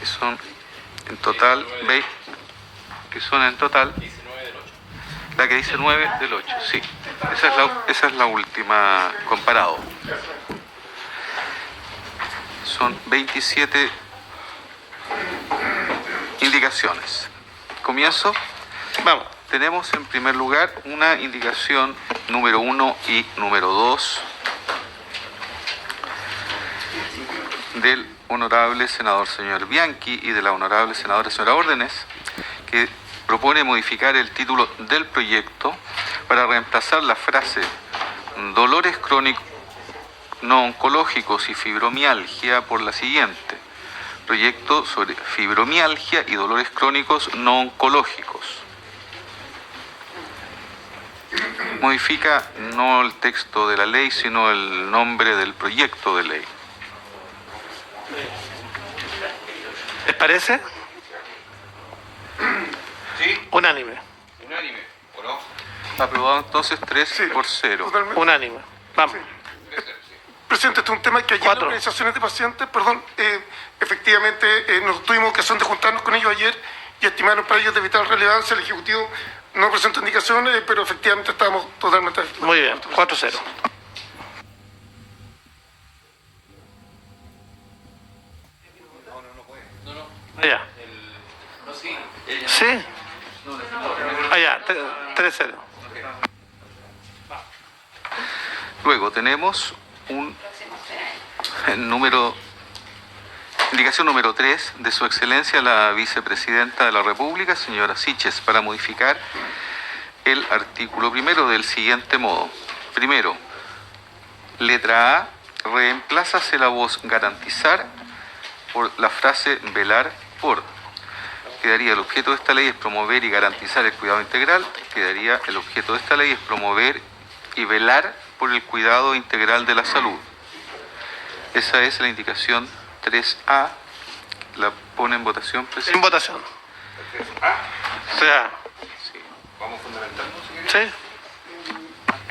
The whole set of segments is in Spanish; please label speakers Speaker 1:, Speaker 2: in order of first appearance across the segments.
Speaker 1: que son en total, ¿veis? Que son en total, la que dice 9 del 8, sí. Esa es la última comparado. Son 27 indicaciones. Comienzo.
Speaker 2: Vamos.
Speaker 1: Tenemos en primer lugar una indicación número 1 y número 2 del honorable senador señor Bianchi y de la honorable senadora señora Órdenes, que propone modificar el título del proyecto para reemplazar la frase dolores crónicos no oncológicos y fibromialgia por la siguiente: proyecto sobre fibromialgia y dolores crónicos no oncológicos. Modifica no el texto de la ley, sino el nombre del proyecto de ley.
Speaker 2: ¿Les parece?
Speaker 3: ¿Sí?
Speaker 2: Unánime.
Speaker 3: Unánime, ¿o no?
Speaker 1: Aprobado entonces 3-0.
Speaker 4: Totalmente.
Speaker 2: Unánime. Vamos.
Speaker 4: Presidente, este es un tema que ayer las
Speaker 2: 4.
Speaker 4: organizaciones de pacientes, efectivamente nos tuvimos ocasión de juntarnos con ellos ayer y estimaron para ellos de vital relevancia. El Ejecutivo no presentó indicaciones, pero efectivamente estábamos totalmente...
Speaker 2: Muy bien. 4-0. Allá. ¿Sí? Allá. 3-0.
Speaker 1: Luego tenemos un indicación número 3 de su excelencia la vicepresidenta de la República, señora Siches, para modificar el artículo primero del siguiente modo. Primero, letra A, reemplázase la voz garantizar por la frase velar por. Quedaría el objeto de esta ley es promover y garantizar el cuidado integral. Quedaría el objeto de esta ley es promover y velar por el cuidado integral de la salud. Esa es la indicación 3A. La pone en votación,
Speaker 2: En
Speaker 1: presidente.
Speaker 2: votación. ¿3A?
Speaker 1: Sí.
Speaker 3: Vamos fundamentando.
Speaker 2: ¿Sí?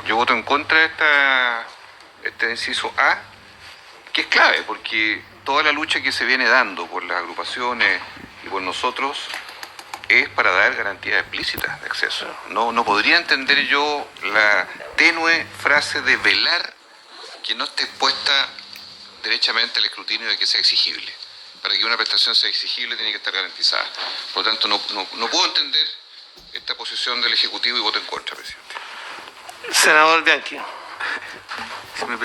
Speaker 3: Yo voto en contra de este inciso A, que es clave, porque toda la lucha que se viene dando por las agrupaciones y por nosotros es para dar garantías explícitas de acceso. No podría entender yo la tenue frase de velar que no esté expuesta derechamente al escrutinio de que sea exigible. Para que una prestación sea exigible tiene que estar garantizada. Por lo tanto, no puedo entender esta posición del Ejecutivo y voto en contra, presidente.
Speaker 2: Senador Bianchi.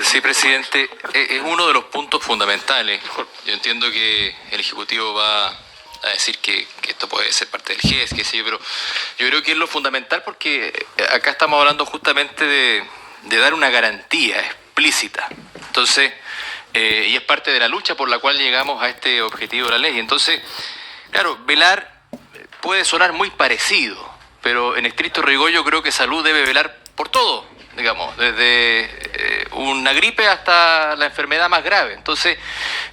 Speaker 5: Sí, presidente, es uno de los puntos fundamentales. Yo entiendo que el Ejecutivo va a decir que esto puede ser parte del GES, qué sé yo, pero yo creo que es lo fundamental porque acá estamos hablando justamente de dar una garantía explícita. Entonces, y es parte de la lucha por la cual llegamos a este objetivo de la ley. Entonces, claro, velar puede sonar muy parecido, pero en estricto rigor yo creo que salud debe velar por todo, digamos, desde una gripe hasta la enfermedad más grave. Entonces,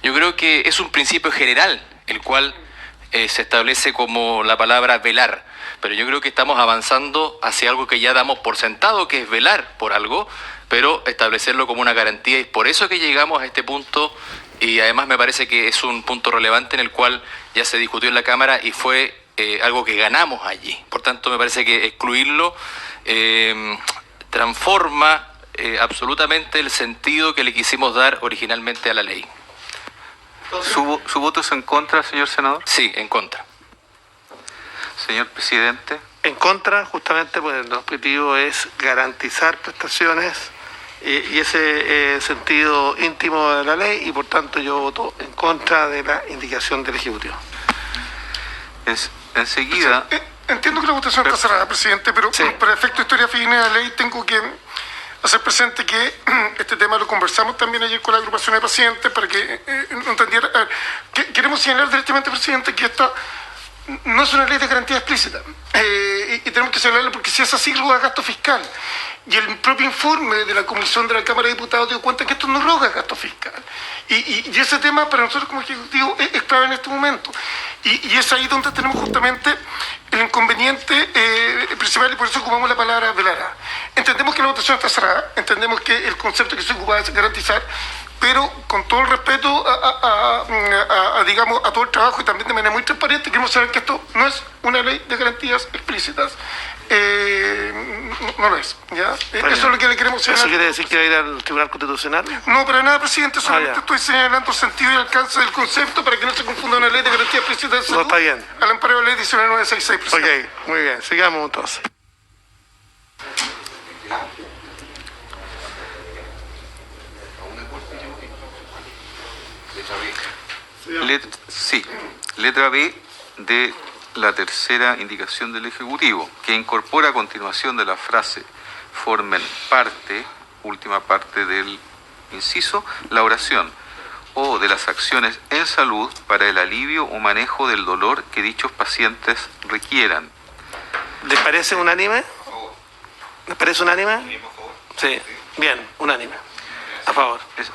Speaker 5: yo creo que es un principio general el cual se establece como la palabra velar, pero yo creo que estamos avanzando hacia algo que ya damos por sentado, que es velar por algo, pero establecerlo como una garantía, y por eso que llegamos a este punto, y además me parece que es un punto relevante en el cual ya se discutió en la Cámara y fue algo que ganamos allí. Por tanto, me parece que excluirlo transforma absolutamente el sentido que le quisimos dar originalmente a la ley.
Speaker 1: ¿Su voto es en contra, señor senador?
Speaker 5: Sí, en contra.
Speaker 1: Señor presidente.
Speaker 2: En contra, justamente porque el objetivo es garantizar prestaciones y ese sentido íntimo de la ley, y por tanto yo voto en contra de la indicación del Ejecutivo.
Speaker 1: Enseguida,
Speaker 4: Entiendo que la votación está cerrada, presidente, pero
Speaker 2: Sí.
Speaker 4: para efecto de historia fina de la ley tengo que hacer presente que este tema lo conversamos también ayer con la agrupación de pacientes para que no entendiera. Queremos señalar directamente, presidente, que esta no es una ley de garantía explícita. Y tenemos que señalarlo porque si es así, roga gasto fiscal. Y el propio informe de la Comisión de la Cámara de Diputados dio cuenta que esto no roga gasto fiscal. Y ese tema para nosotros como Ejecutivo es clave en este momento. Y es ahí donde tenemos justamente el inconveniente principal, y por eso ocupamos la palabra velará. Entendemos que la votación está cerrada, entendemos que el concepto que se ocupa es garantizar, pero con todo el respeto digamos, a todo el trabajo y también de manera muy transparente, queremos saber que esto no es una ley de garantías explícitas, no lo es, ¿ya? Eso es lo que le queremos señalar.
Speaker 2: ¿Eso quiere decir que va a ir al Tribunal Constitucional?
Speaker 4: No, para nada, presidente, solamente
Speaker 2: ya.
Speaker 4: estoy señalando el sentido y alcance del concepto para que no se confunda una ley de garantías explícitas de salud
Speaker 2: está bien.
Speaker 4: al amparo de la ley 19966, presidente.
Speaker 2: Ok, muy bien, sigamos entonces.
Speaker 1: Letra B de la tercera indicación del Ejecutivo, que incorpora a continuación de la frase formen parte, última parte del inciso, la oración o de las acciones en salud para el alivio o manejo del dolor que dichos pacientes requieran.
Speaker 2: ¿Les parece unánime? ¿Les parece unánime? Sí, bien, unánime. A favor.
Speaker 1: Es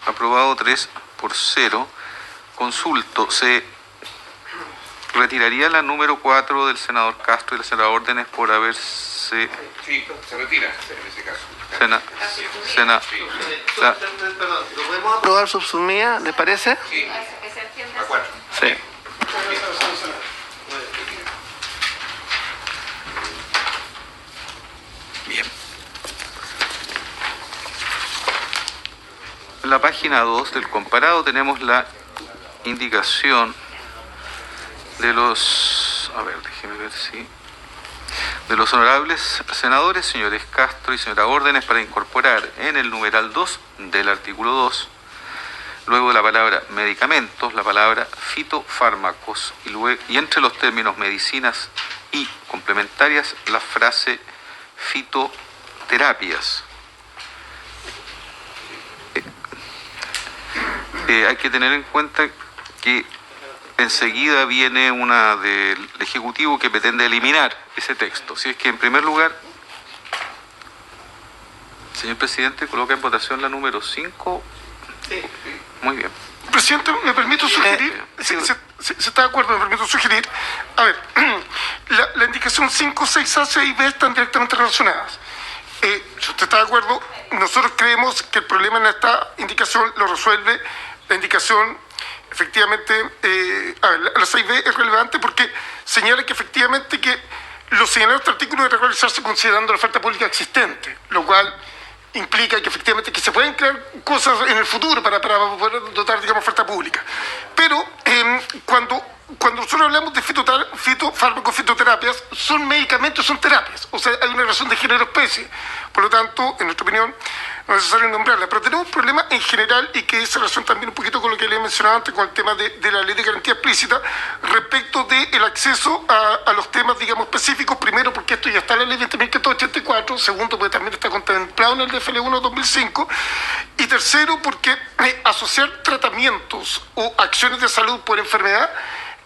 Speaker 1: aprobado 3-0. Consulto, ¿se retiraría la número 4 del senador Castro y la senadora Órdenes por haberse...
Speaker 3: Sí, se retira en ese caso.
Speaker 2: ¿Lo podemos aprobar subsumida, les parece?
Speaker 3: Sí, la 4.
Speaker 2: Sí.
Speaker 1: Bien. En la página 2 del comparado tenemos la indicación de los... A ver, déjeme ver si... De los honorables senadores, señores Castro y señora Órdenes, para incorporar en el numeral 2 del artículo 2, luego de la palabra medicamentos, la palabra fitofármacos y entre los términos medicinas y complementarias, la frase fitoterapias. Hay que tener en cuenta que enseguida viene una del Ejecutivo que pretende eliminar ese texto. Si es que en primer lugar, señor presidente, coloca en votación la número 5.
Speaker 2: Sí.
Speaker 1: Muy bien.
Speaker 4: Presidente, me permito sugerir, si está de acuerdo, me permito sugerir, a ver, la indicación 5, 6A, 6B están directamente relacionadas. Si usted está de acuerdo, nosotros creemos que el problema en esta indicación lo resuelve la indicación, efectivamente, la 6B es relevante porque señala que efectivamente que los señalados de este artículo deben realizarse considerando la oferta pública existente, lo cual implica que efectivamente que se pueden crear cosas en el futuro para poder dotar, digamos, oferta pública. Pero cuando nosotros hablamos de fitofármacos, fitoterapias, son medicamentos, son terapias. O sea, hay una relación de género-especie. Por lo tanto, en nuestra opinión, no es necesario nombrarla. Pero tenemos un problema en general y que se relaciona también un poquito con lo que le he mencionado antes, con el tema de la ley de garantía explícita, respecto del acceso a los temas, digamos, específicos. Primero, porque esto ya está en la ley 20.584. Segundo, porque también está contemplado en el DFL1 2005. Y tercero, porque asociar tratamientos o acciones de salud por enfermedad,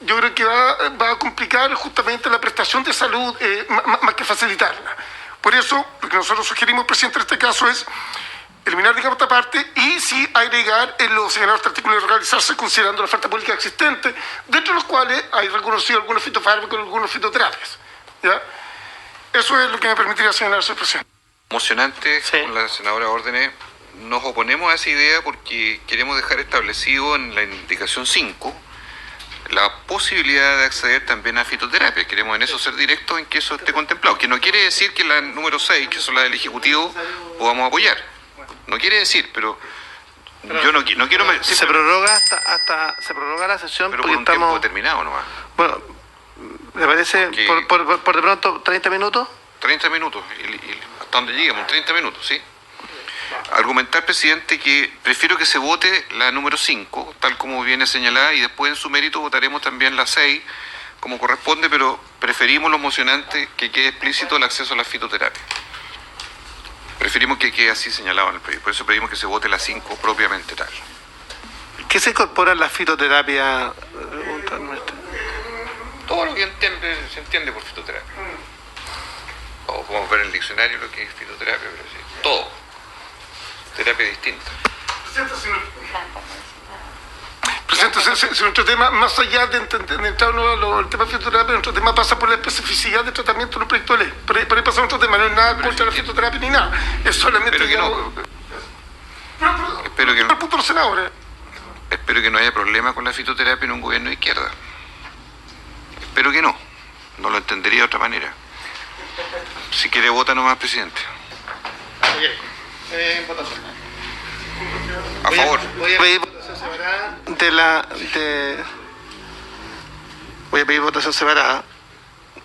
Speaker 4: yo creo que va a complicar justamente la prestación de salud más que facilitarla. Por eso, lo que nosotros sugerimos, presidente, en este caso es eliminar, digamos, esta parte y sí agregar en los señalados de artículos de realizarse considerando la oferta pública existente, dentro de los cuales hay reconocido algunos fitofármacos y algunos fitoterapias. ¿Ya? Eso es lo que me permitiría señalar, señor presidente.
Speaker 3: Emocionante,
Speaker 2: Sí.
Speaker 3: con la senadora Órdenes. Nos oponemos a esa idea porque queremos dejar establecido en la indicación 5 la posibilidad de acceder también a fitoterapia. Queremos en eso ser directos en que eso esté contemplado. Que no quiere decir que la número 6, que son las del Ejecutivo, podamos apoyar. No quiere decir, pero yo no quiero...
Speaker 2: Se prorroga se prorroga la sesión
Speaker 3: pero
Speaker 2: porque
Speaker 3: por un tiempo
Speaker 2: estamos...
Speaker 3: determinado nomás.
Speaker 2: Bueno, ¿le parece
Speaker 3: Porque-
Speaker 2: por de pronto 30 minutos?
Speaker 3: 30 minutos, y hasta donde lleguemos, 30 minutos, ¿sí? Argumentar, presidente, que prefiero que se vote la número 5, tal como viene señalada, y después en su mérito votaremos también la 6, como corresponde, pero preferimos los mocionantes que quede explícito el acceso a la fitoterapia. Preferimos que quede así señalado en el proyecto, por eso pedimos que se vote la 5 propiamente tal.
Speaker 2: ¿Qué se incorpora en la fitoterapia?
Speaker 3: Todo lo que se entiende por fitoterapia. O podemos ver en el diccionario lo que es fitoterapia, pero sí, todo. Terapia distinta.
Speaker 4: Presidente, si nuestro tema, más allá de entrar el tema de fitoterapia, nuestro tema pasa por la especificidad del tratamiento en un proyecto de ley. Por ahí pasa nuestro tema, no es nada
Speaker 3: Pero
Speaker 4: contra
Speaker 3: sí,
Speaker 4: la fitoterapia ni nada. Es solamente,
Speaker 3: pero que
Speaker 4: digamos...
Speaker 3: no. espero que
Speaker 4: el punto de los senadores.
Speaker 3: Espero que no haya problema con la fitoterapia en un gobierno de izquierda. Espero que no. No lo entendería de otra manera. Si quiere, vota nomás, presidente.
Speaker 2: Votación.
Speaker 3: A favor.
Speaker 2: Voy a pedir votación separada voy a pedir votación separada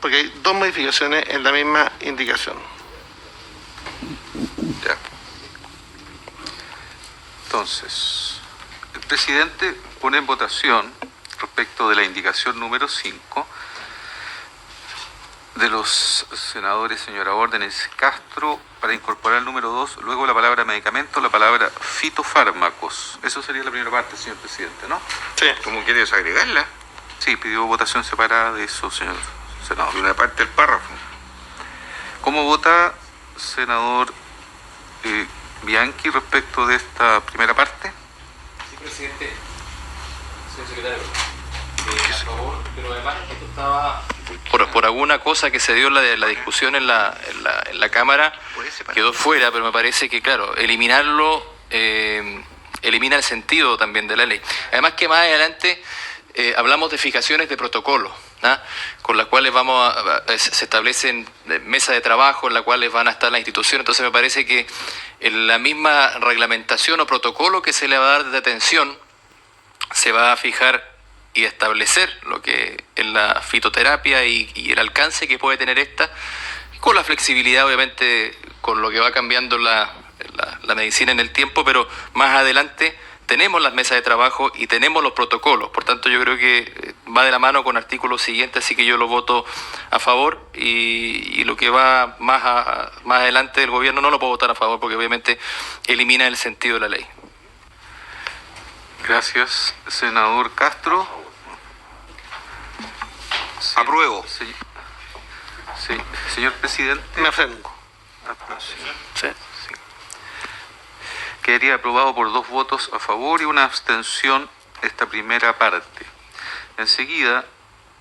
Speaker 2: porque hay dos modificaciones en la misma indicación.
Speaker 3: Ya.
Speaker 1: Entonces, el presidente pone en votación respecto de la indicación número 5 de los senadores señora Órdenes Castro para incorporar el número 2, luego la palabra medicamento, la palabra fitofármacos. Eso sería la primera parte, señor presidente, ¿no?
Speaker 2: Sí.
Speaker 3: ¿Cómo quiere desagregarla?
Speaker 1: Sí, pidió votación separada de eso, señor senador.
Speaker 3: De una parte del párrafo.
Speaker 1: ¿Cómo vota, senador Bianchi, respecto de esta primera parte?
Speaker 5: Sí, presidente. Señor secretario. A favor, pero además esto estaba... Por alguna cosa que se dio en la discusión en la Cámara, quedó fuera, pero me parece que, claro, eliminarlo elimina el sentido también de la ley. Además que más adelante hablamos de fijaciones de protocolo, ¿ah? Con las cuales se establecen mesas de trabajo en las cuales van a estar las instituciones. Entonces me parece que en la misma reglamentación o protocolo que se le va a dar de atención se va a fijar y establecer lo que es la fitoterapia y el alcance que puede tener esta, con la flexibilidad obviamente con lo que va cambiando la medicina en el tiempo, pero más adelante tenemos las mesas de trabajo y tenemos los protocolos. Por tanto, yo creo que va de la mano con artículos siguientes, así que yo lo voto a favor y lo que va más adelante del gobierno no lo puedo votar a favor porque obviamente elimina el sentido de la ley.
Speaker 1: Gracias, senador Castro. Sí,
Speaker 3: Apruebo.
Speaker 1: sí. Señor presidente.
Speaker 2: Me abstengo. Sí.
Speaker 1: Quedaría aprobado por 2 votos a favor y una abstención esta primera parte. Enseguida,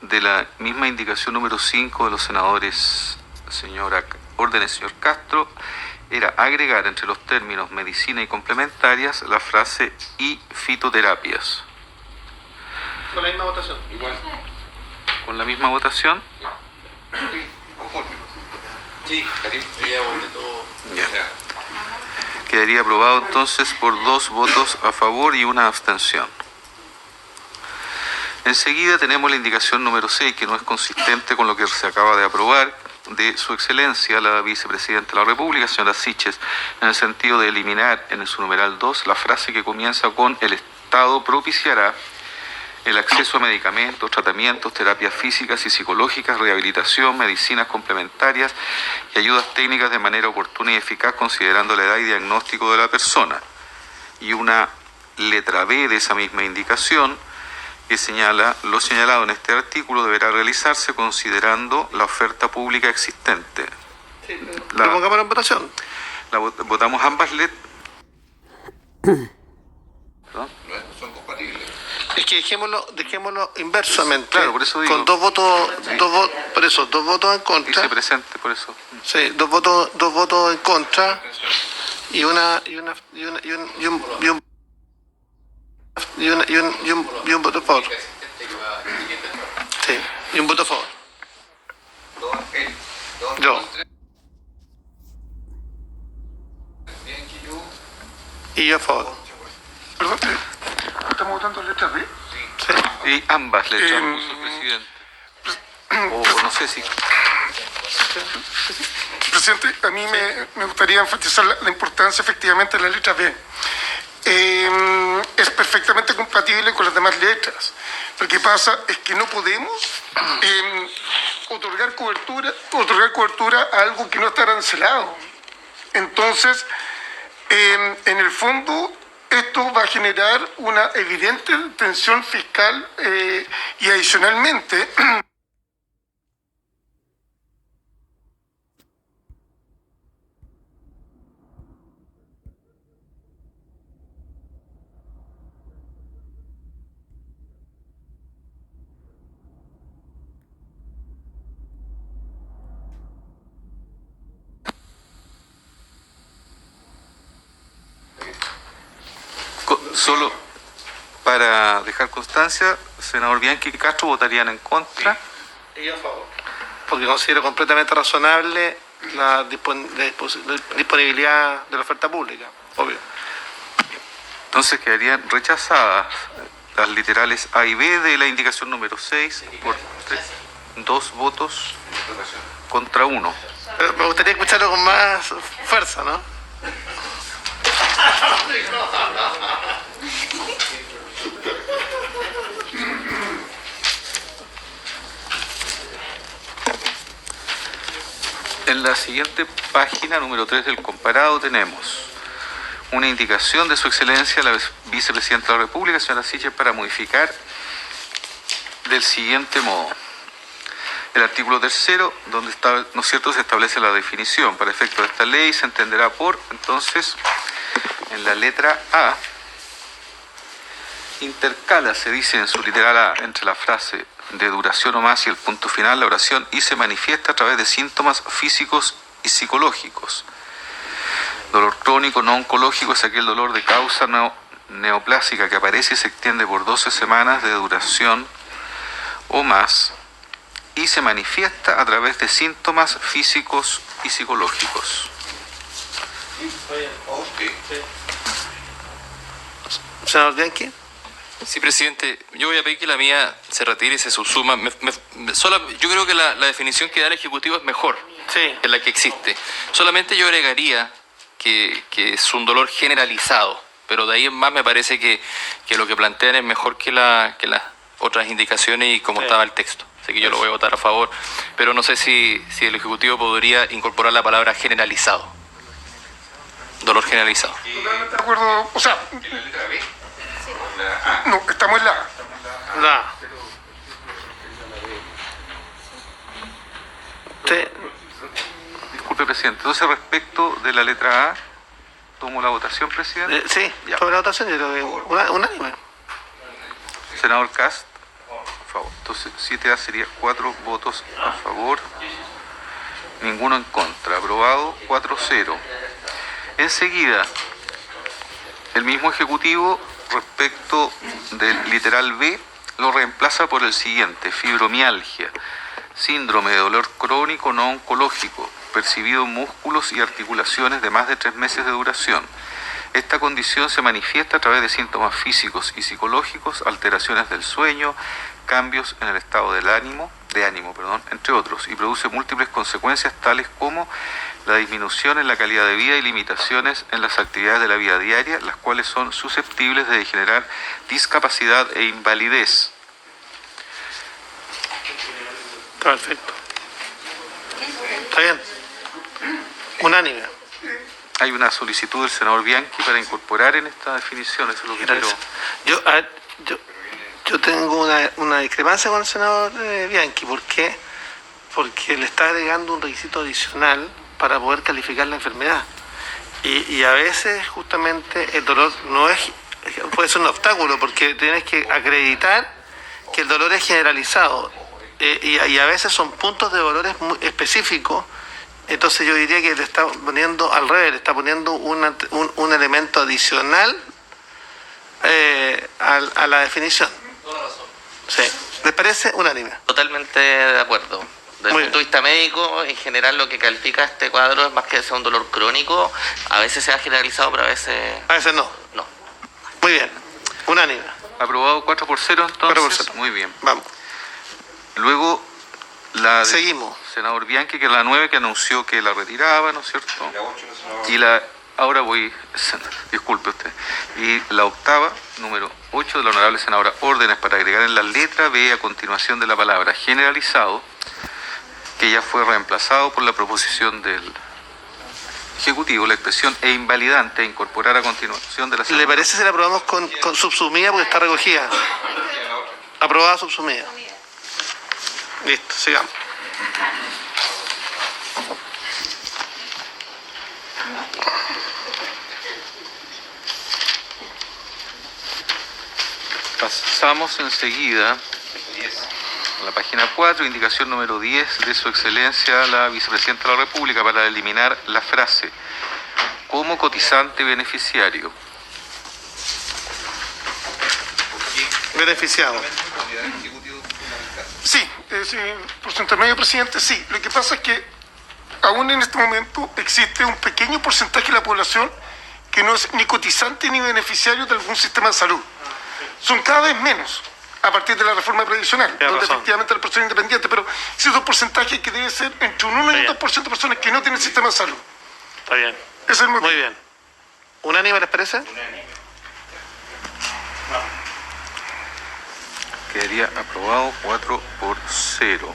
Speaker 1: de la misma indicación número 5 de los senadores señor Castro, era agregar entre los términos medicina y complementarias la frase y fitoterapias.
Speaker 2: Con la misma votación.
Speaker 3: Igual.
Speaker 1: Con la misma votación.
Speaker 5: Sí, Karim, ya voté todo.
Speaker 1: Ya. Quedaría aprobado entonces por 2 votos a favor y una abstención. Enseguida tenemos la indicación número 6, que no es consistente con lo que se acaba de aprobar, de Su Excelencia, la Vicepresidenta de la República, señora Siches, en el sentido de eliminar en su numeral 2 la frase que comienza con el Estado propiciará el acceso a medicamentos, tratamientos, terapias físicas y psicológicas, rehabilitación, medicinas complementarias y ayudas técnicas de manera oportuna y eficaz considerando la edad y diagnóstico de la persona. Y una letra B de esa misma indicación que señala, lo señalado en este artículo deberá realizarse considerando la oferta pública existente.
Speaker 2: Sí, lo pongamos en votación.
Speaker 1: Votamos ambas letras.
Speaker 3: Son compatibles.
Speaker 2: Es que dejémoslo inversamente.
Speaker 1: Claro, por eso digo.
Speaker 2: Con dos votos en
Speaker 1: Dice
Speaker 2: contra.
Speaker 1: presente, por eso.
Speaker 2: Sí, dos votos en contra y un voto a favor. Sí, y un voto a favor. Yo. Y yo a favor.
Speaker 4: Perdón, ¿estamos votando letras B?
Speaker 2: Sí.
Speaker 1: Y ambas letras puso el presidente. O no sé si...
Speaker 4: Presidente, a mí me gustaría enfatizar la importancia efectivamente de la letra B. Es perfectamente compatible con las demás letras. Lo que pasa es que no podemos otorgar cobertura a algo que no está arancelado. Entonces, en el fondo, esto va a generar una evidente tensión fiscal y adicionalmente...
Speaker 1: Solo para dejar constancia, senador Bianchi y Castro votarían en contra.
Speaker 2: Y yo a favor. Porque considero completamente razonable la disponibilidad de la oferta pública, obvio.
Speaker 1: Entonces quedarían rechazadas las literales A y B de la indicación número 6 por 2 votos contra 1.
Speaker 2: Pero me gustaría escucharlo con más fuerza, ¿no?
Speaker 1: En la siguiente página, número 3 del comparado, tenemos una indicación de su excelencia la vicepresidenta de la República, señora Sichel, para modificar del siguiente modo. El artículo 3º, donde está, ¿no es cierto?, se establece la definición. Para efecto de esta ley se entenderá por, entonces, en la letra A, intercala, se dice en su literal A, entre la frase de duración o más y el punto final, la oración, y se manifiesta a través de síntomas físicos y psicológicos. Dolor crónico no oncológico es aquel dolor de causa neoplásica que aparece y se extiende por 12 semanas de duración o más y se manifiesta a través de síntomas físicos y psicológicos.
Speaker 2: Senador Bianchi.
Speaker 5: Sí, presidente, yo voy a pedir que la mía se retire y se subsuma. Yo creo que la definición que da el Ejecutivo es mejor,
Speaker 2: Sí.
Speaker 5: es la que existe. Solamente yo agregaría que es un dolor generalizado, pero de ahí en más me parece que lo que plantean es mejor que las otras indicaciones y como estaba el texto. Así que yo lo voy a votar a favor, pero no sé si el Ejecutivo podría incorporar la palabra generalizado. Dolor generalizado.
Speaker 4: Totalmente de acuerdo. O sea,
Speaker 3: ¿En la letra B?
Speaker 4: no, estamos en la A.
Speaker 2: La. Sí.
Speaker 1: Disculpe, presidente. Entonces, respecto de la letra A, tomo la votación, presidente.
Speaker 2: Sí,
Speaker 1: Ya.
Speaker 2: sobre la votación yo creo que unánime.
Speaker 1: Senador Cast, a favor. Entonces, 7A sería 4 votos a favor, ninguno en contra. Aprobado, 4-0. Enseguida, el mismo Ejecutivo, respecto del literal B, lo reemplaza por el siguiente: fibromialgia, síndrome de dolor crónico no oncológico, percibido en músculos y articulaciones de más de 3 meses de duración. Esta condición se manifiesta a través de síntomas físicos y psicológicos, alteraciones del sueño, cambios en el estado de ánimo, entre otros, y produce múltiples consecuencias tales como la disminución en la calidad de vida y limitaciones en las actividades de la vida diaria, las cuales son susceptibles de generar discapacidad e invalidez.
Speaker 2: Perfecto. Está bien. Unánime.
Speaker 1: Hay una solicitud del senador Bianchi para incorporar en esta definición, eso es lo que quiero.
Speaker 2: Yo tengo una discrepancia con el senador Bianchi. ¿Por qué? Porque le está agregando un requisito adicional para poder calificar la enfermedad. Y a veces justamente el dolor puede ser un obstáculo porque tienes que acreditar que el dolor es generalizado. Y a veces son puntos de dolores muy específicos. Entonces yo diría que le está poniendo al revés, le está poniendo un elemento adicional a la definición. Sí. ¿Les parece? Unánime.
Speaker 6: Totalmente de acuerdo. Desde
Speaker 2: Muy
Speaker 6: el punto de vista médico, en general lo que califica este cuadro es más que sea un dolor crónico. A veces se ha generalizado, pero a veces
Speaker 2: A veces no.
Speaker 6: no.
Speaker 2: Muy bien. Unánime.
Speaker 1: Aprobado 4-0 entonces.
Speaker 2: 4-0.
Speaker 1: Muy bien.
Speaker 2: Vamos.
Speaker 1: Luego la de
Speaker 2: Seguimos.
Speaker 1: senador Bianchi, que es la 9, que anunció que la retiraba, ¿no es cierto? Y ahora voy, disculpe usted, y la octava, número 8 de la honorable senadora, órdenes para agregar en la letra B a continuación de la palabra generalizado, que ya fue reemplazado por la proposición del Ejecutivo, la expresión e invalidante, incorporar a continuación de la
Speaker 2: ¿Le parece si la aprobamos con subsumida porque está recogida? Aprobada subsumida. Listo, sigamos.
Speaker 1: Pasamos enseguida a la página 4, indicación número 10 de su excelencia la vicepresidenta de la República para eliminar la frase como cotizante beneficiario.
Speaker 2: beneficiados.
Speaker 4: Sí, por su intermedio, presidente, sí. Lo que pasa es que aún en este momento existe un pequeño porcentaje de la población que no es ni cotizante ni beneficiario de algún sistema de salud. Son cada vez menos a partir de la reforma previsional, donde efectivamente la persona es independiente, pero existe un porcentaje que debe ser entre un 1 y un 2% de personas que no tienen sistema de salud.
Speaker 2: Está bien.
Speaker 4: Ese es el motivo.
Speaker 2: Muy bien. ¿Unánime les parece?
Speaker 1: Quedaría aprobado 4-0.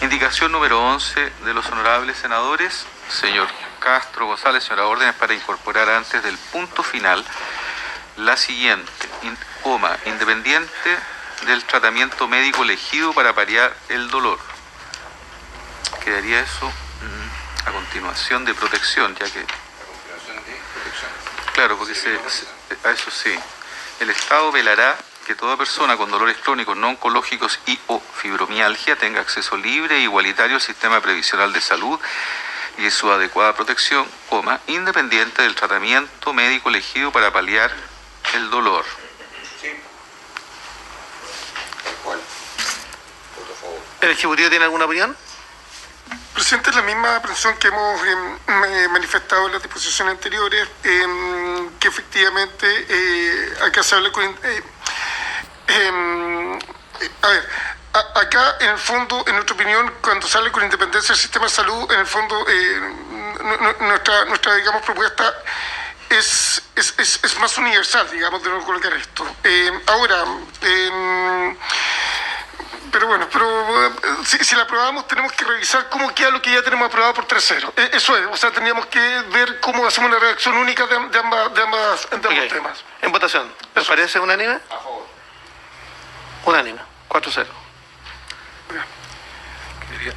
Speaker 1: Indicación número 11 de los honorables senadores, señor Castro González, señora Órdenes, para incorporar antes del punto final la siguiente, independiente del tratamiento médico elegido para paliar el dolor. Quedaría eso a continuación de protección, ya que... Claro, porque a eso sí. El Estado velará que toda persona con dolores crónicos no oncológicos y o fibromialgia tenga acceso libre e igualitario al sistema previsional de salud y de su adecuada protección, independiente del tratamiento médico elegido para paliar el dolor.
Speaker 2: ¿El Ejecutivo tiene alguna opinión?
Speaker 4: Presidente, la misma aprensión que hemos manifestado en las disposiciones anteriores, que efectivamente acá se habla con... acá en el fondo, en nuestra opinión, cuando se habla con independencia del sistema de salud, en el fondo nuestra digamos, propuesta es más universal, digamos, de no colocar esto. Pero bueno, si la aprobamos tenemos que revisar cómo queda lo que ya tenemos aprobado por 3-0. Eso es, o sea, tendríamos que ver cómo hacemos una reacción única de ambos temas.
Speaker 2: En votación, ¿les parece unánime? A favor. Unánime, 4-0.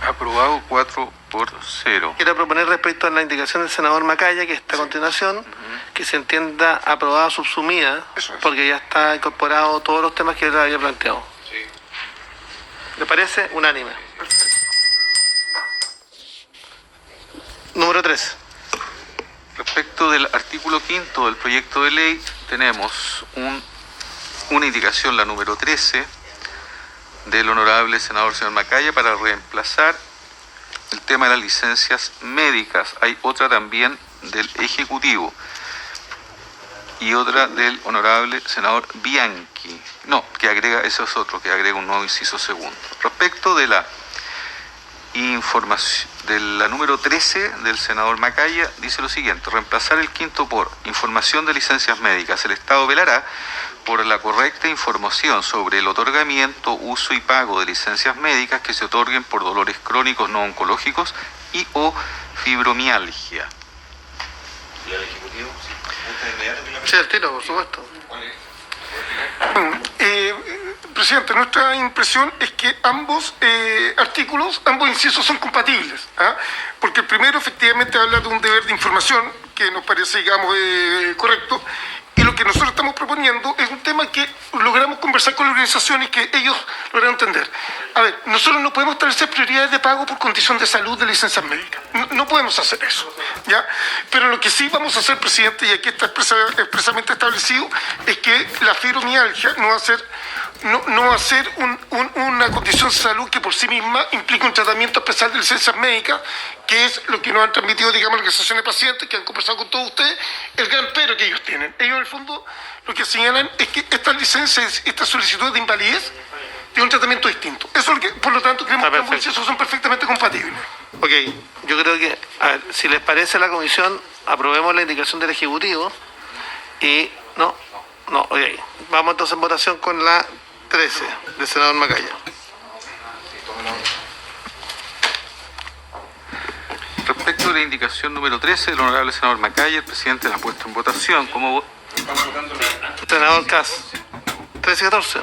Speaker 1: Aprobado 4-0.
Speaker 2: Quiero proponer respecto a la indicación del senador Macaya, que está a continuación, que se entienda aprobada subsumida, porque ya está incorporado todos los temas que él había planteado. ¿Le parece? Unánime. Perfecto. Número 3.
Speaker 1: Respecto del artículo 5 del proyecto de ley, tenemos una indicación, la número 13, del honorable senador señor Macaya, para reemplazar el tema de las licencias médicas. Hay otra también del Ejecutivo y otra del honorable senador Bianchi. No, que agrega, eso es otro, que agrega un nuevo inciso segundo. Respecto de la información, de la número 13 del senador Macaya, dice lo siguiente: reemplazar el quinto por información de licencias médicas. El Estado velará por la correcta información sobre el otorgamiento, uso y pago de licencias médicas que se otorguen por dolores crónicos no oncológicos y o fibromialgia.
Speaker 3: ¿Y al Ejecutivo?
Speaker 2: Sí, al tiro, por supuesto.
Speaker 4: Presidente, nuestra impresión es que ambos artículos, ambos incisos son compatibles, porque el primero efectivamente habla de un deber de información que nos parece, digamos, correcto, y lo que nosotros estamos proponiendo es un tema que logramos conversar con la organización y que ellos lograron entender. A ver, nosotros no podemos establecer prioridades de pago por condición de salud de licencias médicas. No podemos hacer eso, ¿ya? Pero lo que sí vamos a hacer, presidente, y aquí está expresamente establecido, es que la fibromialgia no va a ser una condición de salud que por sí misma implica un tratamiento especial de licencias médicas, que es lo que nos han transmitido, digamos, las organizaciones de pacientes que han conversado con todos ustedes, el gran pero que ellos tienen. Ellos, en el fondo, lo que señalan es que estas licencias, estas solicitudes de invalidez, tienen un tratamiento distinto. Eso es lo que, por lo tanto, creemos que ambos incisos son perfectamente compatibles.
Speaker 2: Ok, yo creo que, a ver, si les parece a la comisión, aprobemos la indicación del Ejecutivo y... No, ok. Vamos entonces en votación con la 13 del senador Macaya.
Speaker 1: Respecto de la indicación número 13 del honorable senador Macaya, el presidente la ha puesto en votación. ¿Cómo
Speaker 2: Senador Cas. 13 y 14.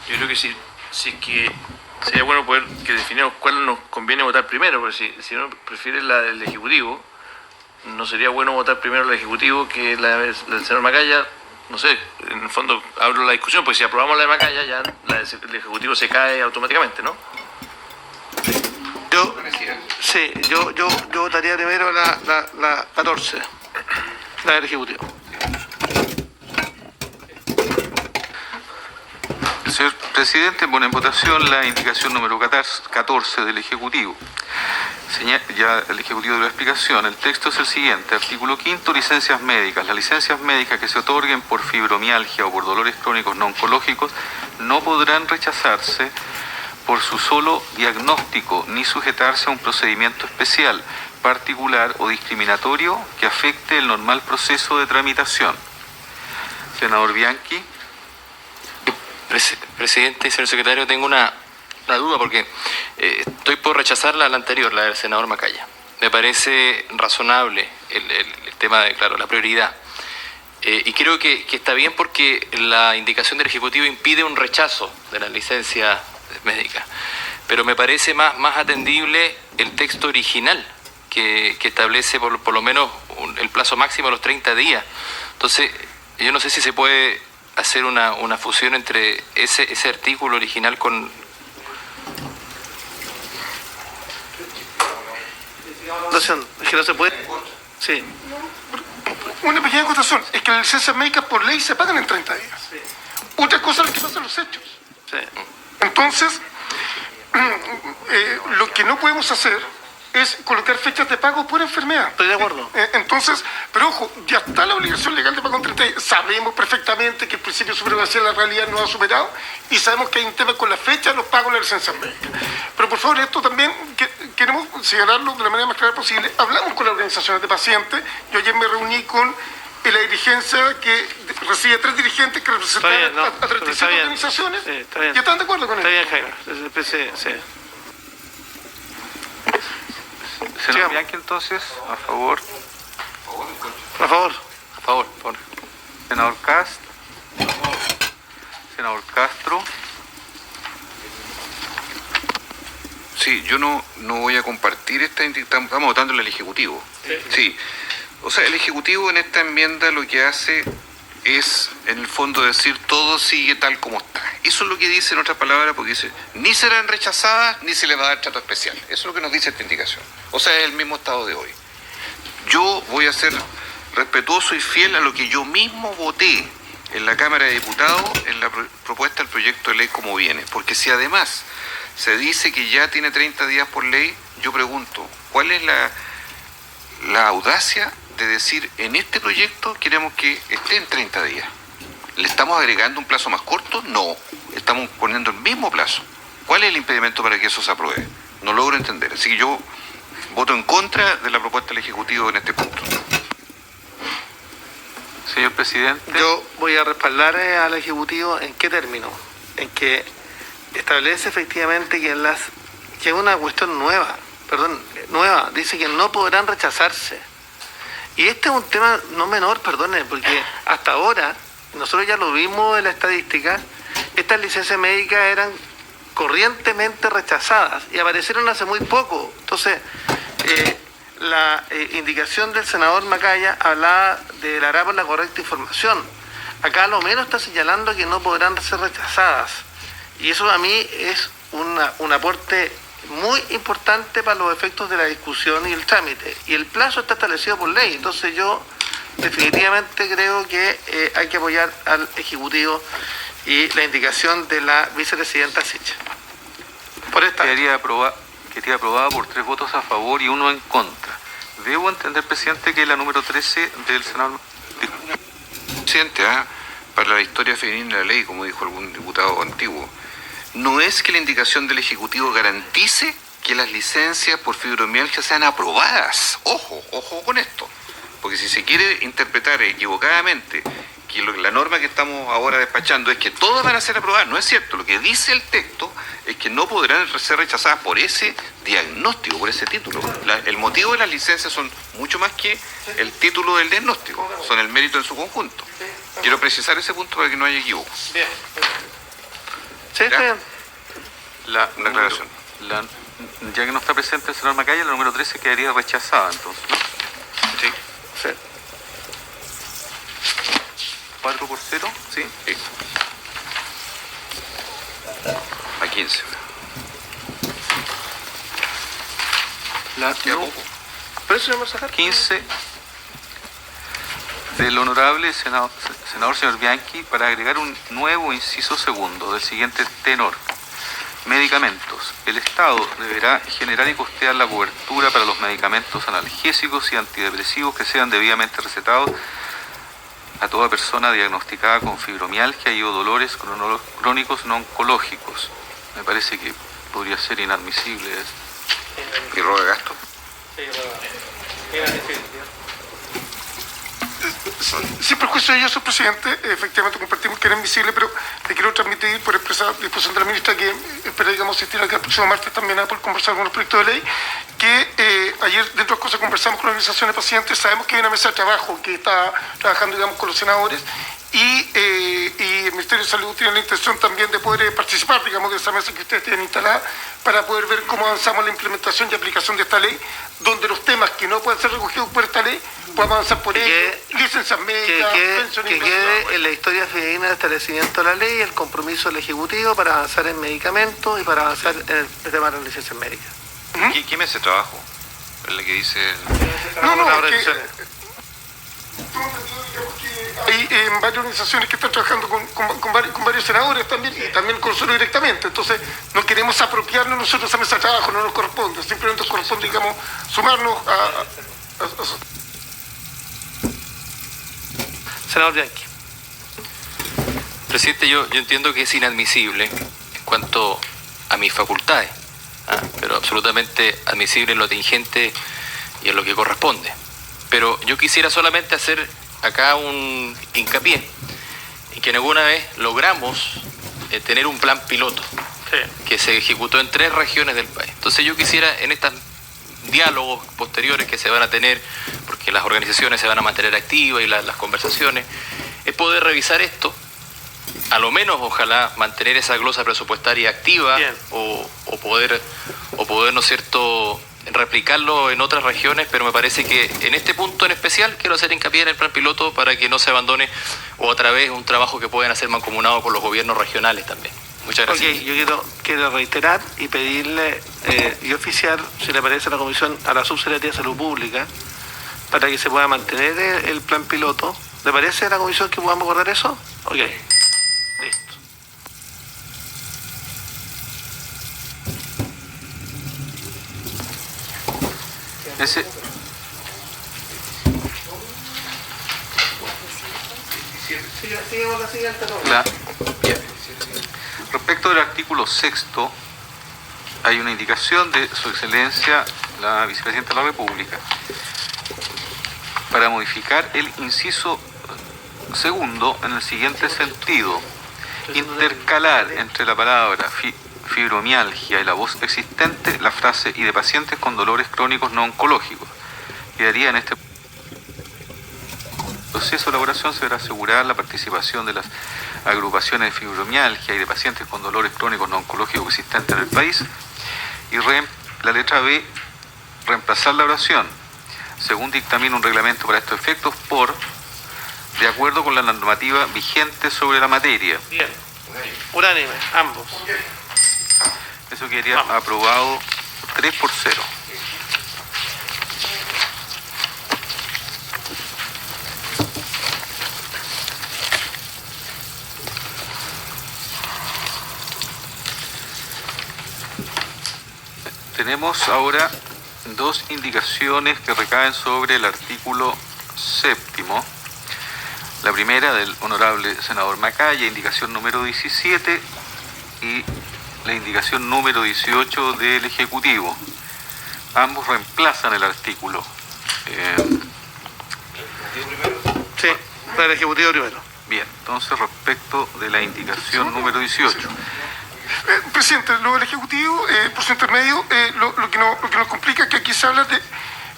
Speaker 7: Yo creo que sí es que sería bueno poder que definamos cuál nos conviene votar primero, porque si uno prefiere la del Ejecutivo, no sería bueno votar primero la del Ejecutivo que la del senador Macaya. No sé, en el fondo abro la discusión, porque si aprobamos la de Macaya, ya el Ejecutivo se cae automáticamente, ¿no?
Speaker 2: Yo votaría primero la 14, la del Ejecutivo.
Speaker 1: Señor presidente, pone en votación la indicación número 14 del Ejecutivo. Ya el Ejecutivo de la explicación. El texto es el siguiente. Artículo 5, licencias médicas. Las licencias médicas que se otorguen por fibromialgia o por dolores crónicos no oncológicos no podrán rechazarse por su solo diagnóstico ni sujetarse a un procedimiento especial, particular o discriminatorio que afecte el normal proceso de tramitación. Senador Bianchi.
Speaker 5: Presidente y señor secretario, tengo una duda porque estoy por rechazar la anterior, la del senador Macaya. Me parece razonable el tema de, claro, la prioridad. Y creo que está bien porque la indicación del Ejecutivo impide un rechazo de la licencia médica. Pero me parece más atendible el texto original que establece por lo menos el plazo máximo de los 30 días. Entonces, yo no sé si se puede hacer una fusión entre ese artículo original con...
Speaker 2: Es que no se puede. Sí.
Speaker 4: Una pequeña acotación, es que las licencias médicas por ley se pagan en 30 días. Otra cosa es lo que pasa en los hechos.
Speaker 2: Sí.
Speaker 4: Entonces, lo que no podemos hacer es colocar fechas de pago por enfermedad.
Speaker 2: Estoy de acuerdo.
Speaker 4: Entonces, pero ojo, ya está la obligación legal de pago en 30 días. Sabemos perfectamente que el principio de supremacía de la realidad no ha superado y sabemos que hay un tema con la fecha de los pagos de las licencias médicas. Pero por favor, esto también queremos señalarlo de la manera más clara posible. Hablamos con las organizaciones de pacientes. Yo ayer me reuní con la dirigencia que recibe 3 dirigentes que representan a 35 organizaciones.
Speaker 2: Sí, está bien.
Speaker 4: ¿Y están de acuerdo con
Speaker 2: Está
Speaker 4: eso?
Speaker 2: bien, Jaime. Sí.
Speaker 1: Senador Bianchi, entonces, a favor.
Speaker 2: A favor.
Speaker 5: A favor, por favor.
Speaker 1: Senador Cast. Senador Castro.
Speaker 3: Sí, yo no voy a compartir estamos votando en el Ejecutivo. Sí. O sea, el Ejecutivo en esta enmienda lo que hace es, en el fondo, decir todo sigue tal como está. Eso es lo que dice, en otras palabras, porque dice, ni serán rechazadas, ni se les va a dar trato especial. Eso es lo que nos dice esta indicación. O sea, es el mismo estado de hoy. Yo voy a ser respetuoso y fiel a lo que yo mismo voté en la Cámara de Diputados en la propuesta del proyecto de ley como viene. Porque si además se dice que ya tiene 30 días por ley, yo pregunto, ¿cuál es la audacia de decir, en este proyecto queremos que esté en 30 días? ¿Le estamos agregando un plazo más corto? No, estamos poniendo el mismo plazo. ¿Cuál es el impedimento para que eso se apruebe? No logro entender. Así que yo voto en contra de la propuesta del Ejecutivo en este punto.
Speaker 1: Señor presidente.
Speaker 2: Yo voy a respaldar al Ejecutivo. ¿En qué término? En que establece efectivamente que es una cuestión nueva, dice que no podrán rechazarse. Y este es un tema no menor, porque hasta ahora, nosotros ya lo vimos en la estadística, estas licencias médicas eran corrientemente rechazadas y aparecieron hace muy poco. Entonces, la indicación del senador Macaya hablaba de la por la correcta información. Acá lo menos está señalando que no podrán ser rechazadas. Y eso a mí es un aporte muy importante para los efectos de la discusión y el trámite. Y el plazo está establecido por ley. Entonces yo definitivamente creo que hay que apoyar al Ejecutivo y la indicación de la vicepresidenta Sichel. Por esta.
Speaker 1: Quedaría aprobada por 3 votos a favor y 1 en contra. Debo entender, presidente, que la número 13 del senador...
Speaker 3: Presidente, para la historia femenina de la ley, como dijo algún diputado antiguo, no es que la indicación del Ejecutivo garantice que las licencias por fibromialgia sean aprobadas. Ojo con esto. Porque si se quiere interpretar equivocadamente que la norma que estamos ahora despachando es que todas van a ser aprobadas, no es cierto. Lo que dice el texto es que no podrán ser rechazadas por ese diagnóstico, por ese título. El motivo de las licencias son mucho más que el título del diagnóstico, son el mérito en su conjunto. Quiero precisar ese punto para que no haya equivoco.
Speaker 2: Bien. Sí, está bien.
Speaker 3: Una aclaración.
Speaker 1: Ya que no está presente el senador Macaya, la número 13 quedaría rechazada, entonces, ¿no?
Speaker 3: Sí.
Speaker 1: 4-0, ¿sí?
Speaker 3: Sí. A 15.
Speaker 2: ¿Pero eso vamos a sacar?
Speaker 1: 15 del honorable senador senador señor Bianchi, para agregar un nuevo inciso segundo del siguiente tenor. Medicamentos. El Estado deberá generar y costear la cobertura para los medicamentos analgésicos y antidepresivos que sean debidamente recetados a toda persona diagnosticada con fibromialgia y o dolores crónicos no oncológicos. Me parece que podría ser inadmisible esto.
Speaker 3: Y roba gasto.
Speaker 4: Sin perjuicio de ello, señor presidente, efectivamente compartimos que era invisible, pero le quiero transmitir por expresa disposición de la ministra que espera, digamos, asistir acá el próximo martes también a poder conversar con los proyectos de ley, que ayer, dentro de las cosas, conversamos con la organización de pacientes, sabemos que hay una mesa de trabajo que está trabajando, digamos, con los senadores, y el Ministerio de Salud tiene la intención también de poder participar, digamos, de esa mesa que ustedes tienen instalada para poder ver cómo avanzamos en la implementación y aplicación de esta ley, donde los temas que no pueden ser recogidos por esta ley podamos avanzar por ello, licencias médicas, pensiones.
Speaker 2: Que quede en la historia fidedigna de establecimiento de la ley el compromiso del Ejecutivo para avanzar en medicamentos y para avanzar en el tema de las licencias médicas.
Speaker 3: ¿Quién es ese trabajo? ¿Es la que dice?
Speaker 4: Hay varias organizaciones que están trabajando con varios senadores también y también con nosotros directamente. Entonces, no queremos apropiarnos nosotros a mesa de trabajo, no nos corresponde. Simplemente nos corresponde, digamos, sumarnos a
Speaker 2: Senador Bianchi.
Speaker 5: Presidente, yo entiendo que es inadmisible en cuanto a mis facultades, pero absolutamente admisible en lo tingente y en lo que corresponde. Pero yo quisiera solamente hacer acá un hincapié en que alguna vez logramos tener un plan piloto que se ejecutó en 3 regiones del país. Entonces yo quisiera en estos diálogos posteriores que se van a tener, porque las organizaciones se van a mantener activas y las conversaciones, es poder revisar esto, a lo menos ojalá mantener esa glosa presupuestaria activa o poder, ¿no es cierto?, replicarlo en otras regiones, pero me parece que en este punto en especial quiero hacer hincapié en el plan piloto para que no se abandone otra vez un trabajo que pueden hacer mancomunado con los gobiernos regionales también. Muchas gracias.
Speaker 2: Ok, yo quiero reiterar y pedirle y oficiar, si le parece a la Comisión, a la Subsecretaría de Salud Pública, para que se pueda mantener el plan piloto. ¿Le parece a la Comisión que podamos acordar eso? Ok, listo.
Speaker 1: Respecto del artículo 6º, hay una indicación de Su Excelencia, la Vicepresidenta de la República, para modificar el inciso segundo en el siguiente sentido: intercalar entre la palabra fibromialgia y la voz existente la frase "y de pacientes con dolores crónicos no oncológicos". Quedaría en este proceso de elaboración se deberá asegurar la participación de las agrupaciones de fibromialgia y de pacientes con dolores crónicos no oncológicos existentes en el país. Y la letra B, reemplazar la oración "según dictamina un reglamento para estos efectos" por "de acuerdo con la normativa vigente sobre la materia".
Speaker 2: Bien, unánime, ambos.
Speaker 1: Eso quedaría aprobado 3-0. Tenemos ahora 2 indicaciones que recaen sobre el artículo 7º. La primera del honorable senador Macaya, indicación número 17, y la indicación número 18 del Ejecutivo. Ambos reemplazan el artículo.
Speaker 2: Sí, el Ejecutivo primero.
Speaker 1: Bien, entonces respecto de la indicación número 18.
Speaker 4: Presidente, lo del Ejecutivo, por su intermedio, lo que nos complica es que aquí se habla de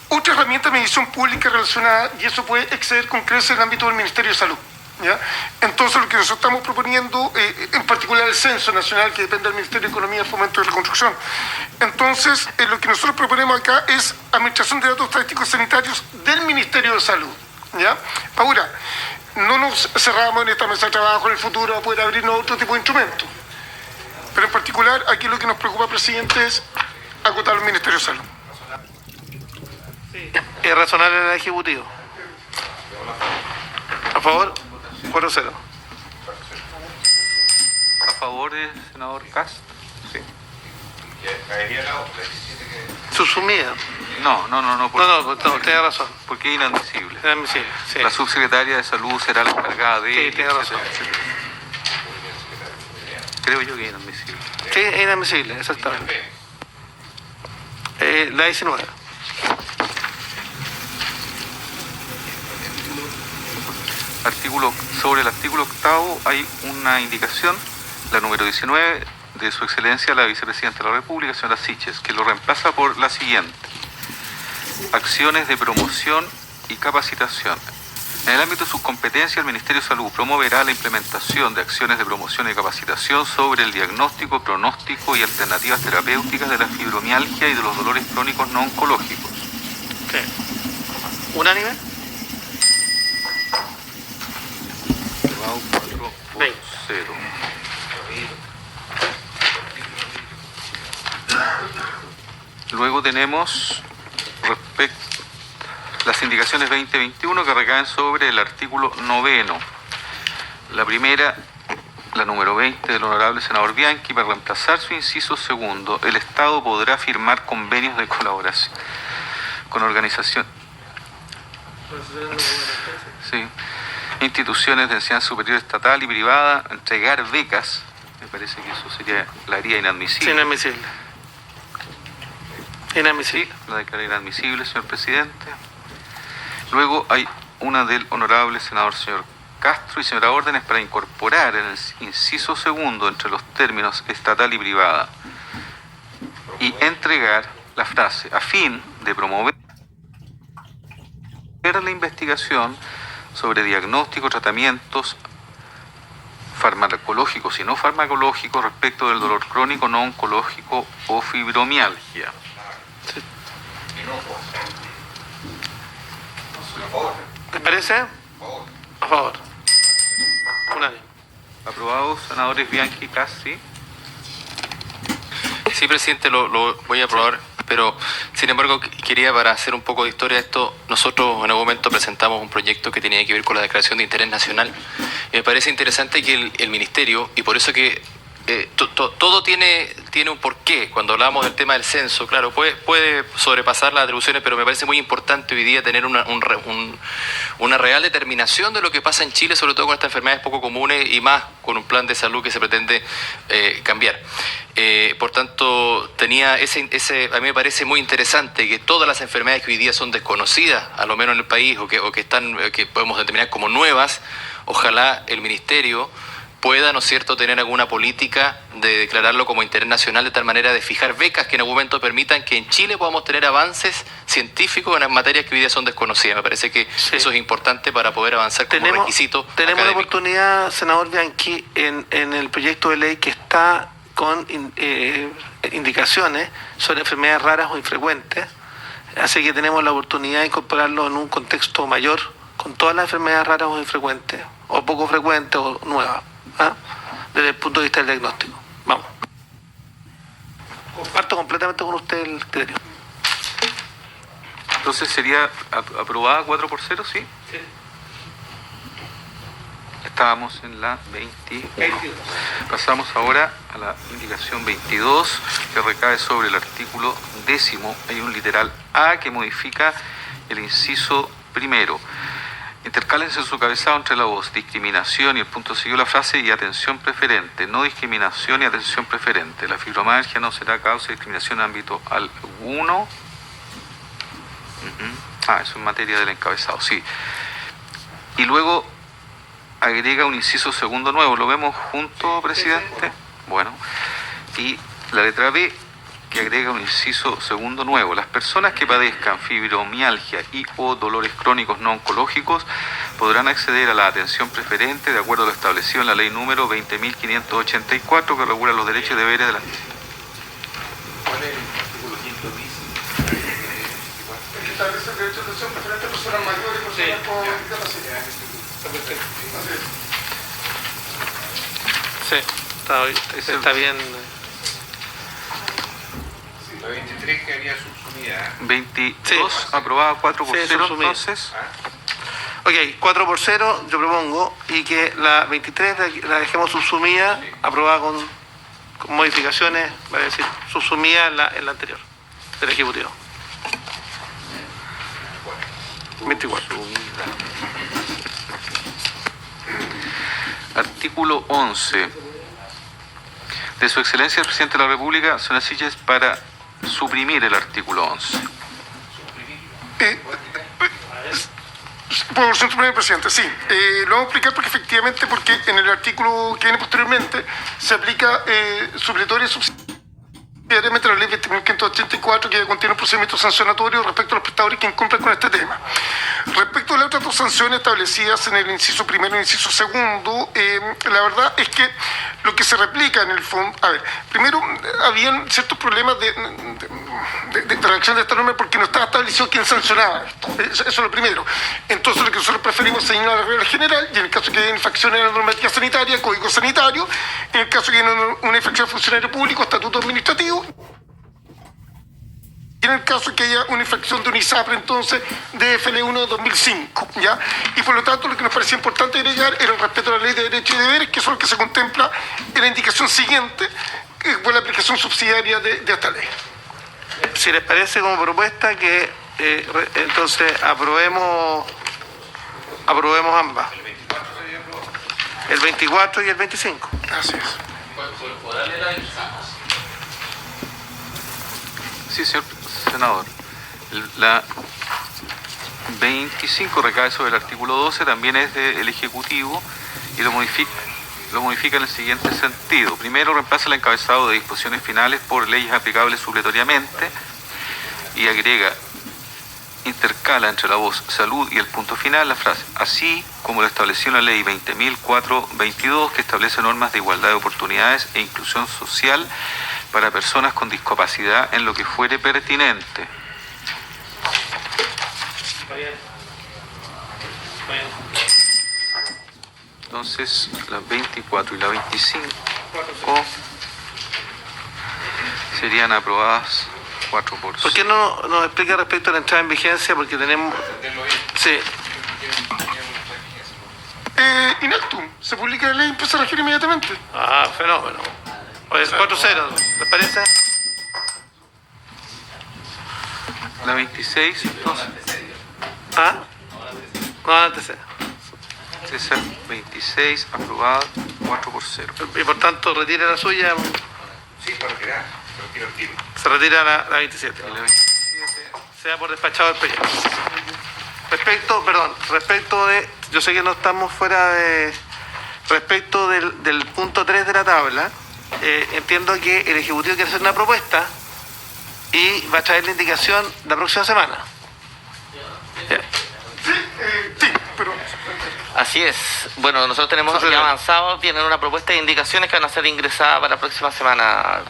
Speaker 4: otra herramienta de medición pública relacionada, y eso puede exceder con creces el ámbito del Ministerio de Salud. ¿Ya? Entonces, lo que nosotros estamos proponiendo, en particular el Censo Nacional, que depende del Ministerio de Economía, Fomento y Reconstrucción. Entonces, lo que nosotros proponemos acá es administración de datos estadísticos sanitarios del Ministerio de Salud. ¿Ya? Ahora, no nos cerramos en esta mesa de trabajo en el futuro a poder abrirnos otro tipo de instrumentos. Pero en particular, aquí lo que nos preocupa, presidente, es acotar al Ministerio de Salud.
Speaker 2: Es razonable el Ejecutivo. ¿A favor? 4-0.
Speaker 1: ¿A favor del senador Cast? Sí.
Speaker 3: Caería la otra, 17 que...
Speaker 2: Subsumida.
Speaker 1: No,
Speaker 2: No, tiene razón.
Speaker 1: porque es inadmisible.
Speaker 2: Inadmisible, sí.
Speaker 1: La subsecretaria de Salud será la encargada de...
Speaker 2: Sí, tiene razón.
Speaker 1: etcétera. Creo yo que es inadmisible.
Speaker 2: Sí, es inadmisible, exactamente. La 19.
Speaker 1: Sobre el artículo 8 hay una indicación, la número 19, de Su Excelencia la Vicepresidenta de la República, señora Siches, que lo reemplaza por la siguiente: acciones de promoción y capacitación. En el ámbito de sus competencias, el Ministerio de Salud promoverá la implementación de acciones de promoción y capacitación sobre el diagnóstico, pronóstico y alternativas terapéuticas de la fibromialgia y de los dolores crónicos no oncológicos.
Speaker 2: Sí. ¿Unánime?
Speaker 1: Aprobado 4-0. Luego tenemos las indicaciones 20-21 que recaen sobre el artículo 9. La primera, la número 20 del honorable senador Bianchi, para reemplazar su inciso segundo, el Estado podrá firmar convenios de colaboración con organizaciones, sí, instituciones de enseñanza superior estatal y privada, entregar becas. Me parece que eso sería, la haría inadmisible.
Speaker 2: Sí, inadmisible. Inadmisible.
Speaker 1: La declaré inadmisible, señor presidente. Luego hay una del honorable senador señor Castro y señora Órdenes para incorporar en el inciso segundo entre los términos estatal y privada y entregar la frase a fin de promover la investigación sobre diagnóstico, tratamientos farmacológicos y no farmacológicos respecto del dolor crónico no oncológico o fibromialgia.
Speaker 2: Sí. ¿Te parece? A favor. Unánime.
Speaker 1: Aprobados, senadores Bianchi y Casti.
Speaker 5: Sí, presidente, lo voy a aprobar, pero sin embargo quería, para hacer un poco de historia de esto, nosotros en algún momento presentamos un proyecto que tenía que ver con la declaración de interés nacional. Y me parece interesante que el ministerio, y por eso que todo tiene un porqué. Cuando hablamos del tema del censo, claro, puede sobrepasar las atribuciones, pero me parece muy importante hoy día tener una real determinación de lo que pasa en Chile, sobre todo con estas enfermedades poco comunes y más con un plan de salud que se pretende cambiar. Por tanto, tenía a mí me parece muy interesante que todas las enfermedades que hoy día son desconocidas, a lo menos en el país, o que podemos determinar como nuevas, ojalá el ministerio pueda, ¿no es cierto?, tener alguna política de declararlo como interés nacional, de tal manera de fijar becas que en algún momento permitan que en Chile podamos tener avances científicos en materias que hoy día son desconocidas. Me parece que
Speaker 2: sí,
Speaker 5: eso es importante para poder avanzar como requisito
Speaker 2: Tenemos la
Speaker 5: académico.
Speaker 2: oportunidad, senador Bianchi, en el proyecto de ley que está con indicaciones sobre enfermedades raras o infrecuentes, así que tenemos la oportunidad de incorporarlo en un contexto mayor con todas las enfermedades raras o infrecuentes, o poco frecuentes o nuevas. Desde el punto de vista del diagnóstico. Vamos. Comparto completamente con usted el criterio.
Speaker 1: Entonces sería aprobada 4-0, ¿sí?
Speaker 2: Sí.
Speaker 1: Estábamos en la 21. Pasamos ahora a la indicación 22, que recae sobre el artículo 10. Hay un literal A que modifica el inciso primero. Intercálense en su cabezado entre la voz discriminación y el punto seguido la frase y atención preferente. No discriminación y atención preferente. La fibromialgia no será causa de discriminación en ámbito alguno. Eso en materia del encabezado, sí. Y luego agrega un inciso segundo nuevo. ¿Lo vemos junto, presidente? Bueno. Y la letra B, que agrega un inciso segundo nuevo. Las personas que padezcan fibromialgia y o dolores crónicos no oncológicos podrán acceder a la atención preferente de acuerdo a lo establecido en la ley número 20.584 que regula los derechos y deberes de las...
Speaker 3: ¿Cuál es el artículo 5
Speaker 4: Establece el derecho de atención preferente a personas mayores y personas con discapacidad.
Speaker 2: Sí, está bien.
Speaker 3: La 23 quedaría subsumida.
Speaker 1: 22,
Speaker 2: Sí.
Speaker 1: aprobada 4-0,
Speaker 2: Sí, subsumida.
Speaker 1: entonces.
Speaker 2: Ok, 4-0, yo propongo, y que la 23 la dejemos subsumida, aprobada con modificaciones, vale decir, subsumida en la anterior, del Ejecutivo. 24.
Speaker 1: Artículo 11. De Su Excelencia el Presidente de la República, señora Siches, para suprimir el artículo 11.
Speaker 4: Por señor primer presidente, sí. Lo vamos a explicar porque en el artículo que viene posteriormente se aplica supletoria y subsidiariamente la ley 20.584 que contiene un procedimiento sancionatorio respecto a los prestadores que incumplen con este tema. Respecto a las otras dos sanciones establecidas en el inciso primero y el inciso segundo, la verdad es que lo que se replica en el fondo... A ver, primero habían ciertos problemas de redacción de esta norma porque no estaba establecido quién sancionaba esto. Eso es lo primero. Entonces lo que nosotros preferimos es señalar la regla general y en el caso que haya infracciones a la normativa sanitaria, código sanitario, en el caso que haya una infracción a funcionario público, estatuto administrativo, y en el caso que haya una infracción de un ISAPRE, entonces, de FL1 de 2005, ¿ya? Y por lo tanto, lo que nos parecía importante agregar era el respeto a la ley de derechos y deberes, que es lo que se contempla en la indicación siguiente, que fue la aplicación subsidiaria de esta ley.
Speaker 2: Si les parece como propuesta que entonces aprobemos ambas. El 24 y el 25.
Speaker 4: Así es.
Speaker 1: Sí, señor senador. La 25 recae sobre el artículo 12, también es del Ejecutivo y lo modifica en el siguiente sentido. Primero, reemplaza el encabezado de disposiciones finales por leyes aplicables supletoriamente y agrega, intercala entre la voz salud y el punto final la frase, así como lo estableció en la ley 20.422 que establece normas de igualdad de oportunidades e inclusión social para personas con discapacidad en lo que fuere pertinente. Entonces, las 24 y la 25 serían aprobadas 4 por 6.
Speaker 2: ¿Por qué no nos explica respecto a la entrada en vigencia? Porque tenemos... Sí.
Speaker 4: Inactum, se publica la ley y empieza a regir inmediatamente.
Speaker 2: Ah, fenómeno. Oye, 4-0, ¿les parece?
Speaker 1: La 26, entonces.
Speaker 2: ¿Ah? No, antes.
Speaker 1: Esa 26 aprobada 4 por 0.
Speaker 2: Y por tanto, retira la suya.
Speaker 3: Sí, para retirar. Se retira el tiro.
Speaker 2: Se retira la 27.
Speaker 1: Y la 27.
Speaker 2: Se da por despachado el proyecto. Respecto de... Yo sé que no estamos fuera de... Respecto del punto 3 de la tabla, entiendo que el Ejecutivo quiere hacer una propuesta y va a traer la indicación la próxima semana.
Speaker 4: Sí, pero...
Speaker 6: Así es. Bueno, nosotros tenemos ya avanzado, tienen una propuesta de indicaciones que van a ser ingresadas para la próxima semana.